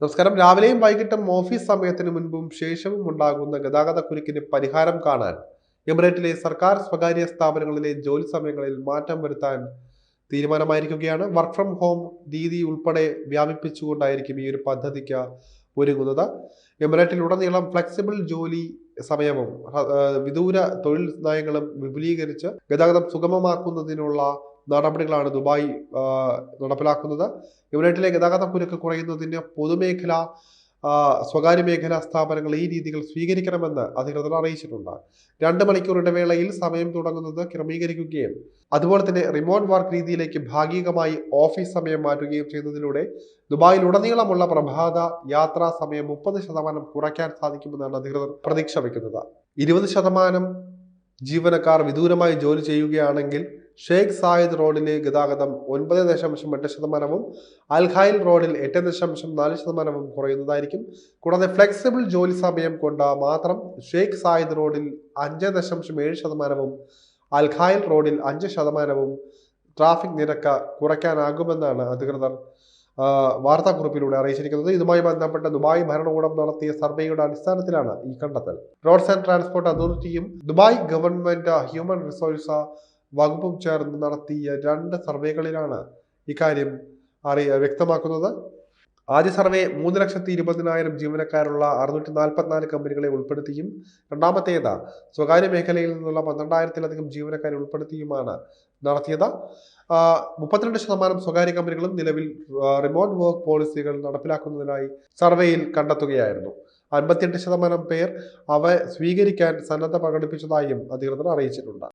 നമസ്കാരം. രാവിലെയും വൈകിട്ടും ഓഫീസ് സമയത്തിന് മുൻപും ശേഷവും ഉണ്ടാകുന്ന ഗതാഗതക്കുരുക്കിന് പരിഹാരം കാണാൻ എമിറേറ്റിലെ സർക്കാർ സ്വകാര്യ സ്ഥാപനങ്ങളിലെ ജോലി സമയങ്ങളിൽ മാറ്റം വരുത്താൻ തീരുമാനമായിരിക്കുകയാണ്. വർക്ക് ഫ്രം ഹോം രീതി ഉൾപ്പെടെ വ്യാപിപ്പിച്ചുകൊണ്ടായിരിക്കും ഈ ഒരു പദ്ധതിക്ക് ഒരുങ്ങുന്നത്. എമിറേറ്റിലുടനീളം ഫ്ലെക്സിബിൾ ജോലി സമയവും വിദൂര തൊഴിൽ നയങ്ങളും വിപുലീകരിച്ച് ഗതാഗതം സുഗമമാക്കുന്നതിനുള്ള നടപടികളാണ് ദുബായ് നടപ്പിലാക്കുന്നത്. എമിറേറ്റിലെ ഗതാഗതക്കുരുക്ക് കുറയുന്നതിന് പൊതുമേഖല സ്വകാര്യ മേഖലാ സ്ഥാപനങ്ങൾ ഈ രീതികൾ സ്വീകരിക്കണമെന്ന് അധികൃതർ അറിയിച്ചിട്ടുണ്ട്. 2 മണിക്കൂർ ഇടവേളയിൽ സമയം തുടങ്ങുന്നത് ക്രമീകരിക്കുകയും അതുപോലെ തന്നെ റിമോട്ട് വർക്ക് രീതിയിലേക്ക് ഭാഗികമായി ഓഫീസ് സമയം മാറ്റുകയും ചെയ്യുന്നതിലൂടെ ദുബായിലുടനീളമുള്ള പ്രഭാത യാത്രാ സമയം 30% കുറയ്ക്കാൻ സാധിക്കുമെന്നാണ് അധികൃതർ പ്രതീക്ഷ വയ്ക്കുന്നത്. 20% ജീവനക്കാർ വിദൂരമായി ജോലി ചെയ്യുകയാണെങ്കിൽ ഷെയ്ഖ് സായിദ് റോഡിലെ ഗതാഗതം 9.8%, അൽഖൈൽ റോഡിൽ 8.4% കുറയുന്നതായിരിക്കും. കൂടാതെ ഫ്ലെക്സിബിൾ ജോലി സമയം കൊണ്ട് മാത്രം ഷെയ്ഖ് സായിദ് റോഡിൽ 5.7%, അൽഖൈൽ റോഡിൽ 5% ട്രാഫിക് നിരക്ക് കുറയ്ക്കാനാകുമെന്നാണ് അധികൃതർ വാർത്താക്കുറിപ്പിലൂടെ അറിയിച്ചിരിക്കുന്നത്. ഇതുമായി ബന്ധപ്പെട്ട ദുബായ് ഭരണകൂടം നടത്തിയ സർവേയുടെ അടിസ്ഥാനത്തിലാണ് ഈ കണ്ടെത്തൽ. റോഡ്സ് ആൻഡ് ട്രാൻസ്പോർട്ട് അതോറിറ്റിയും ദുബായ് ഗവൺമെന്റ് ഹ്യൂമൻ റിസോഴ്സ് വകുപ്പും ചേർന്ന് നടത്തിയ 2 സർവേകളിലാണ് ഇക്കാര്യം വ്യക്തമാക്കുന്നത്. ആദ്യ സർവേ 3,20,000 ജീവനക്കാരുള്ള 644 കമ്പനികളെ ഉൾപ്പെടുത്തിയും രണ്ടാമത്തേത് സ്വകാര്യ മേഖലയിൽ നിന്നുള്ള 12,000-ലധികം ജീവനക്കാരെ ഉൾപ്പെടുത്തിയുമാണ് നടത്തിയത്. 32% സ്വകാര്യ കമ്പനികളും നിലവിൽ റിമോട്ട് വർക്ക് പോളിസികൾ നടപ്പിലാക്കുന്നതിനായി സർവേയിൽ കണ്ടെത്തുകയായിരുന്നു. 58% പേർ അവ സ്വീകരിക്കാൻ സന്നദ്ധ പ്രകടിപ്പിച്ചതായും അധികൃതർ അറിയിച്ചിട്ടുണ്ട്.